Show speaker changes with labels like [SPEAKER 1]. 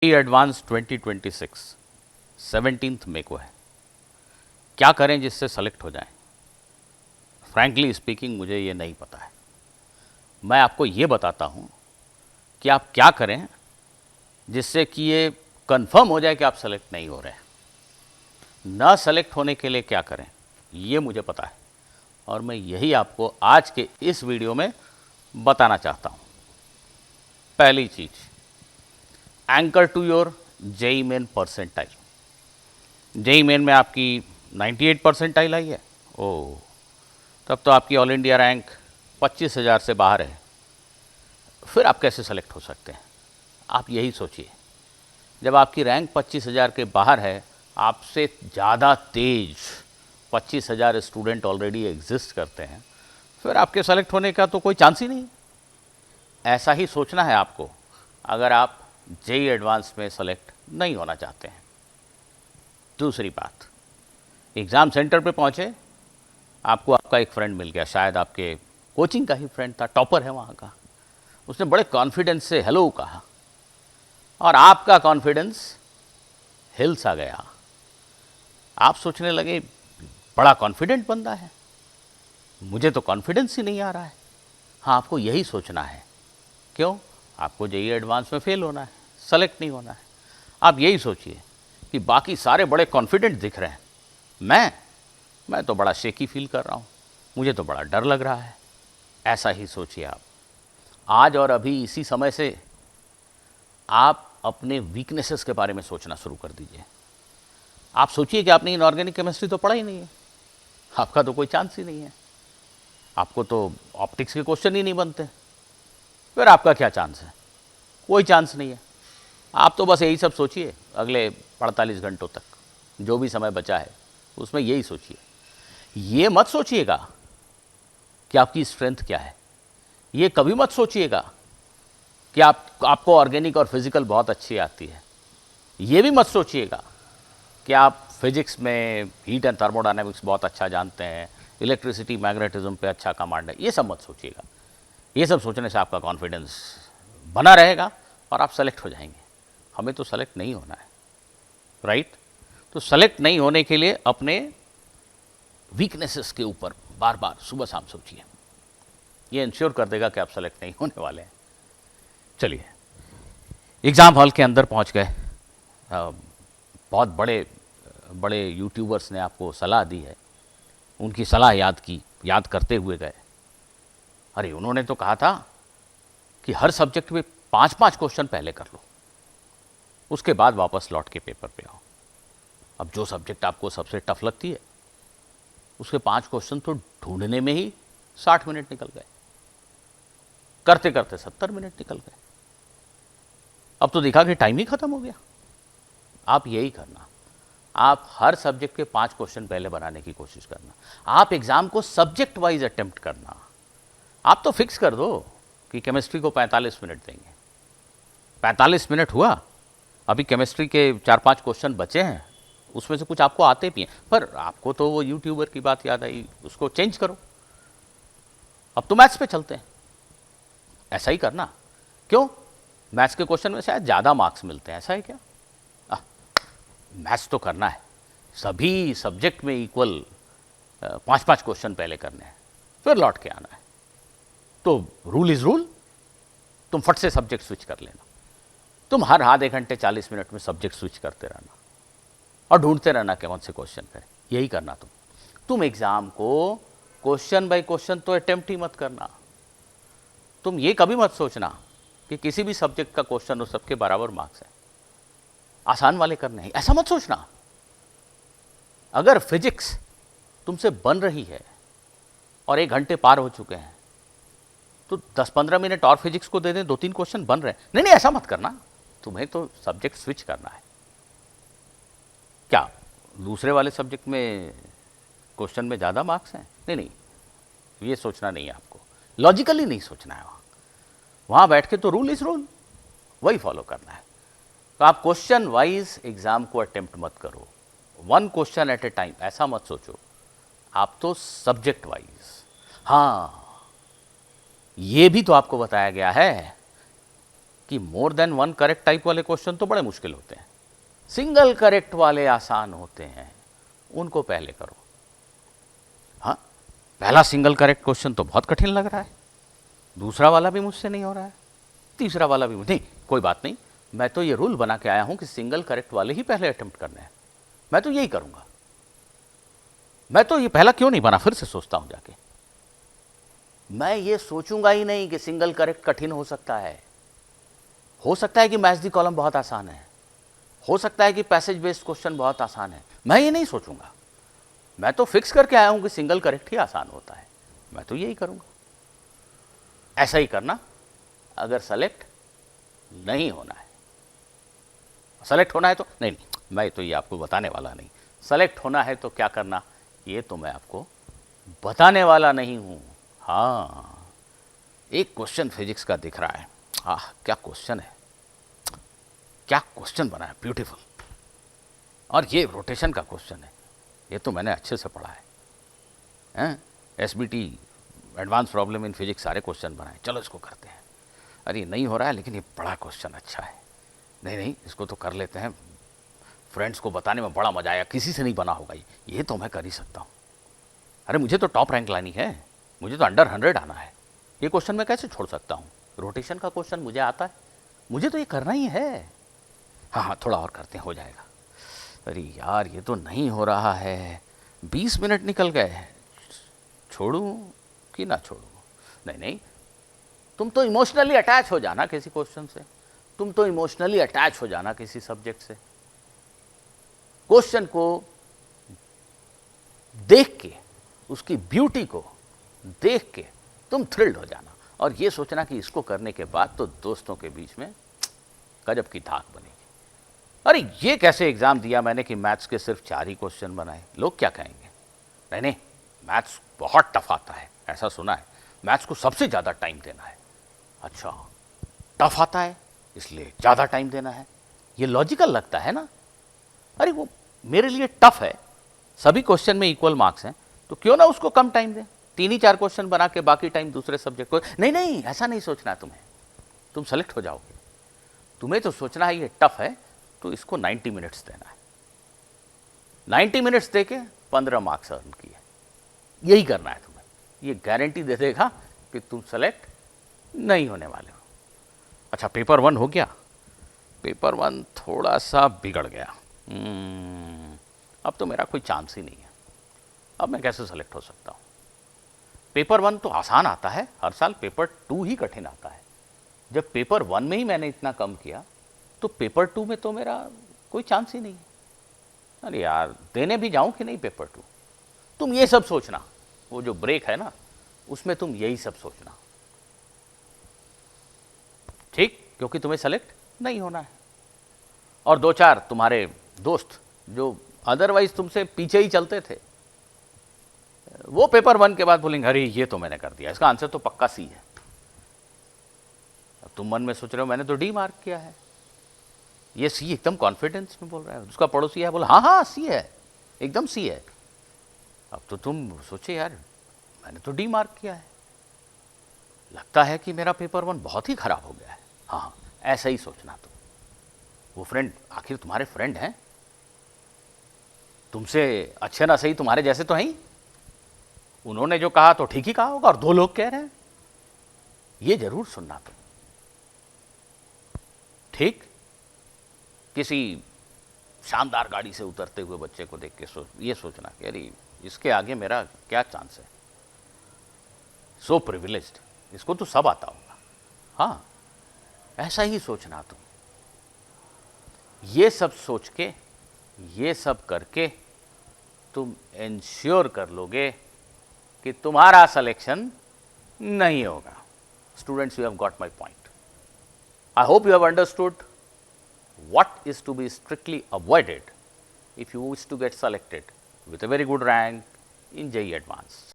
[SPEAKER 1] Advance 2026 17th मई को है। क्या करें जिससे सेलेक्ट हो जाएं? फ्रैंकली स्पीकिंग मुझे ये नहीं पता है। मैं आपको ये बताता हूँ कि आप क्या करें जिससे कि ये कंफर्म हो जाए कि आप सेलेक्ट नहीं हो रहे हैं। ना सेलेक्ट होने के लिए क्या करें ये मुझे पता है और मैं यही आपको आज के इस वीडियो में बताना चाहता हूँ। पहली चीज़, anchor to your JEE Main percentile. JEE Main में आपकी 98 परसेंटाइल आई है। ओह, तब तो आपकी ऑल इंडिया रैंक 25,000 से बाहर है। फिर आप कैसे सेलेक्ट हो सकते हैं? आप यही सोचिए, जब आपकी रैंक 25,000 के बाहर है, आपसे ज़्यादा तेज 25,000 स्टूडेंट ऑलरेडी एग्जिस्ट करते हैं, फिर आपके सेलेक्ट होने का तो कोई चांस ही नहीं। ऐसा ही सोचना है आपको अगर आप जेई एडवांस में सेलेक्ट नहीं होना चाहते हैं। दूसरी बात, एग्ज़ाम सेंटर पे पहुँचे, आपको आपका एक फ्रेंड मिल गया, शायद आपके कोचिंग का ही फ्रेंड था, टॉपर है वहाँ का। उसने बड़े कॉन्फिडेंस से हेलो कहा और आपका कॉन्फिडेंस हिल सा गया। आप सोचने लगे, बड़ा कॉन्फिडेंट बंदा है, मुझे तो कॉन्फिडेंस ही नहीं आ रहा है। हाँ, आपको यही सोचना है। क्यों? आपको जेई एडवांस में फेल होना है, सेलेक्ट नहीं होना है। आप यही सोचिए कि बाकी सारे बड़े कॉन्फिडेंट दिख रहे हैं, मैं तो बड़ा शेकी फील कर रहा हूँ, मुझे तो बड़ा डर लग रहा है। ऐसा ही सोचिए आप। आज और अभी इसी समय से आप अपने वीकनेसेस के बारे में सोचना शुरू कर दीजिए। आप सोचिए कि आपने इनऑर्गेनिक केमिस्ट्री तो पढ़ा ही नहीं है, आपका तो कोई चांस ही नहीं है, आपको तो ऑप्टिक्स के क्वेश्चन ही नहीं बनते, फिर आपका क्या चांस है? कोई चांस नहीं है। आप तो बस यही सब सोचिए, अगले 48 घंटों तक जो भी समय बचा है उसमें यही सोचिए। ये मत सोचिएगा कि आपकी स्ट्रेंथ क्या है, ये कभी मत सोचिएगा कि आपको ऑर्गेनिक और फिजिकल बहुत अच्छी आती है, ये भी मत सोचिएगा कि आप फिजिक्स में हीट एंड थर्मोडायनेमिक्स बहुत अच्छा जानते हैं, इलेक्ट्रिसिटी मैग्नेटिज्म पे अच्छा कमांड है, ये सब मत सोचिएगा। ये सब सोचने से आपका कॉन्फिडेंस बना रहेगा और आप सेलेक्ट हो जाएंगे। हमें तो सेलेक्ट नहीं होना है, राइट? तो सेलेक्ट नहीं होने के लिए अपने वीकनेसेस के ऊपर बार बार सुबह शाम सोचिए, ये इंश्योर कर देगा कि आप सेलेक्ट नहीं होने वाले हैं। चलिए, एग्ज़ाम हॉल के अंदर पहुंच गए, बहुत बड़े बड़े यूट्यूबर्स ने आपको सलाह दी है, उनकी सलाह याद करते हुए गए। अरे, उन्होंने तो कहा था कि हर सब्जेक्ट में 5-5 क्वेश्चन पहले कर लो, उसके बाद वापस लौट के पेपर पे आओ। अब जो सब्जेक्ट आपको सबसे टफ लगती है, उसके 5 क्वेश्चन तो ढूंढने में ही 60 मिनट निकल गए, करते करते 70 मिनट निकल गए। अब तो दिखा कि टाइम ही खत्म हो गया। आप यही करना, आप हर सब्जेक्ट के 5 क्वेश्चन पहले बनाने की कोशिश करना। आप एग्जाम को सब्जेक्ट वाइज अटेम्प्ट करना। आप तो फिक्स कर दो कि केमिस्ट्री को 45 मिनट देंगे। 45 मिनट हुआ, अभी केमिस्ट्री के 4-5 क्वेश्चन बचे हैं, उसमें से कुछ आपको आते भी हैं, पर आपको तो वो यूट्यूबर की बात याद आई, उसको चेंज करो, अब तो मैथ्स पे चलते हैं। ऐसा ही करना। क्यों? मैथ्स के क्वेश्चन में शायद ज़्यादा मार्क्स मिलते हैं, ऐसा है क्या? मैथ्स तो करना है, सभी सब्जेक्ट में इक्वल 5-5 क्वेश्चन पहले करने हैं, फिर लौट के आना है। तो रूल इज़ रूल, तुम फट से सब्जेक्ट स्विच कर लेना। तुम हर आधे घंटे 40 मिनट में सब्जेक्ट स्विच करते रहना और ढूंढते रहना कि कौन से क्वेश्चन करें। यही करना तुम एग्ज़ाम को क्वेश्चन बाय क्वेश्चन तो अटेम्प्ट ही मत करना। तुम ये कभी मत सोचना कि किसी भी सब्जेक्ट का क्वेश्चन हो सबके बराबर मार्क्स है, आसान वाले करने हैं, ऐसा मत सोचना। अगर फिजिक्स तुमसे बन रही है और 1 घंटे पार हो चुके हैं, तो 10-15 मिनट और फिजिक्स को दे दें, 2-3 क्वेश्चन बन रहे हैं। नहीं, ऐसा मत करना, तुम्हें तो सब्जेक्ट स्विच करना है। क्या दूसरे वाले सब्जेक्ट में क्वेश्चन में ज़्यादा मार्क्स हैं? नहीं, ये सोचना नहीं है आपको, लॉजिकली नहीं सोचना है। वहाँ बैठ के तो रूल इज़ रूल, वही फॉलो करना है। तो आप क्वेश्चन वाइज एग्ज़ाम को अटेम्प्ट मत करो, 1 क्वेश्चन एट ए टाइम, ऐसा मत सोचो। आप तो सब्जेक्ट वाइज। हाँ, ये भी तो आपको बताया गया है कि more than one correct type वाले क्वेश्चन तो बड़े मुश्किल होते हैं, सिंगल करेक्ट वाले आसान होते हैं, उनको पहले करो। हाँ, पहला सिंगल करेक्ट क्वेश्चन तो बहुत कठिन लग रहा है, दूसरा वाला भी मुझसे नहीं हो रहा है, तीसरा वाला भी नहीं, कोई बात नहीं, मैं तो ये रूल बना के आया हूं कि सिंगल करेक्ट वाले ही पहले अटेम्प्ट करने हैं, मैं तो यही करूंगा। मैं तो ये पहला क्यों नहीं बना, फिर से सोचता हूं जाके, मैं ये सोचूंगा ही नहीं कि सिंगल करेक्ट कठिन हो सकता है। हो सकता है कि मैच दी कॉलम बहुत आसान है, हो सकता है कि पैसेज बेस्ड क्वेश्चन बहुत आसान है, मैं ये नहीं सोचूंगा। मैं तो फिक्स करके आया हूं कि सिंगल करेक्ट ही आसान होता है, मैं तो यही करूंगा। ऐसा ही करना अगर सेलेक्ट नहीं होना है। सेलेक्ट होना है तो नहीं, मैं तो ये आपको बताने वाला नहीं। सेलेक्ट होना है तो क्या करना, ये तो मैं आपको बताने वाला नहीं हूं। हाँ, एक क्वेश्चन फिजिक्स का दिख रहा है, क्या क्वेश्चन है, क्या क्वेश्चन बना है, ब्यूटीफुल। और ये रोटेशन का क्वेश्चन है, ये तो मैंने अच्छे से पढ़ा है, SBT advance problem in physics सारे क्वेश्चन बनाए, चलो इसको करते हैं। अरे नहीं हो रहा है, लेकिन ये बड़ा क्वेश्चन अच्छा है, नहीं इसको तो कर लेते हैं, फ्रेंड्स को बताने में बड़ा मजा आया, किसी से नहीं बना होगा ये तो मैं कर ही सकता हूँ। अरे मुझे तो टॉप रैंक लानी है, मुझे तो अंडर 100 आना है, ये क्वेश्चन मैं कैसे छोड़ सकता हूँ। रोटेशन का क्वेश्चन मुझे आता है, मुझे तो ये करना ही है। हाँ, थोड़ा और करते हैं, हो जाएगा। अरे यार ये तो नहीं हो रहा है, 20 मिनट निकल गए, छोड़ूं कि ना छोड़ूं। नहीं, तुम तो इमोशनली अटैच हो जाना किसी क्वेश्चन से, तुम तो इमोशनली अटैच हो जाना किसी सब्जेक्ट से, क्वेश्चन को देख के, उसकी ब्यूटी को देख के तुम थ्रिल्ड हो जाना, और ये सोचना कि इसको करने के बाद तो दोस्तों के बीच में गजब की धाक बनेगी। अरे ये कैसे एग्जाम दिया मैंने कि मैथ्स के सिर्फ 4 ही क्वेश्चन बनाए, लोग क्या कहेंगे। नहीं, मैथ्स बहुत टफ आता है, ऐसा सुना है, मैथ्स को सबसे ज़्यादा टाइम देना है। अच्छा, टफ आता है इसलिए ज़्यादा टाइम देना है, ये लॉजिकल लगता है ना। अरे वो मेरे लिए टफ है, सभी क्वेश्चन में इक्वल मार्क्स हैं, तो क्यों ना उसको कम टाइम दें, 3 ही 4 क्वेश्चन बना के बाकी टाइम दूसरे सब्जेक्ट को। नहीं, ऐसा नहीं सोचना तुम्हें, तुम सेलेक्ट हो जाओगे। तुम्हें तो सोचना है ये टफ है तो इसको 90 मिनट्स देना है, 90 मिनट्स दे के 15 मार्क्स अर्न किए, यही करना है तुम्हें। ये गारंटी दे देगा कि तुम सेलेक्ट नहीं होने वाले हो। अच्छा, पेपर 1 हो गया, पेपर 1 थोड़ा सा बिगड़ गया, अब तो मेरा कोई चांस ही नहीं है, अब मैं कैसे सेलेक्ट हो सकता हूँ। पेपर 1 तो आसान आता है हर साल, पेपर 2 ही कठिन आता है। जब पेपर 1 में ही मैंने इतना कम किया तो पेपर 2 में तो मेरा कोई चांस ही नहीं है। अरे यार, देने भी जाऊं कि नहीं पेपर 2, तुम ये सब सोचना, वो जो ब्रेक है ना उसमें तुम यही सब सोचना, ठीक, क्योंकि तुम्हें सेलेक्ट नहीं होना है। और 2-4 तुम्हारे दोस्त जो अदरवाइज तुमसे पीछे ही चलते थे, वो पेपर 1 के बाद बोलेंगे अरे ये तो मैंने कर दिया, इसका आंसर तो पक्का सी है। अब तुम मन में सोच रहे हो मैंने तो डी मार्क किया है, ये सी एकदम कॉन्फिडेंस में बोल रहा है, उसका पड़ोसी है बोला हाँ सी है, एकदम सी है। अब तो तुम सोचे यार मैंने तो डी मार्क किया है, लगता है कि मेरा पेपर 1 बहुत ही खराब हो गया है। हाँ, ऐसा ही सोचना तुम। वो फ्रेंड आखिर तुम्हारे फ्रेंड हैं, तुमसे अच्छे ना सही तुम्हारे जैसे तो हैं ही, उन्होंने जो कहा तो ठीक ही कहा होगा, और 2 लोग कह रहे हैं, ये जरूर सुनना तुम। ठीक, किसी शानदार गाड़ी से उतरते हुए बच्चे को देख के ये सोचना कि अरे इसके आगे मेरा क्या चांस है, सो प्रिविलेज्ड, इसको तो सब आता होगा। हाँ, ऐसा ही सोचना तुम। ये सब सोच के, ये सब करके तुम इंश्योर कर लोगे कि तुम्हारा सिलेक्शन नहीं होगा। Students, you have got my point. I hope you have understood what is to be strictly avoided if you wish to get selected with a very good rank in JEE Advanced.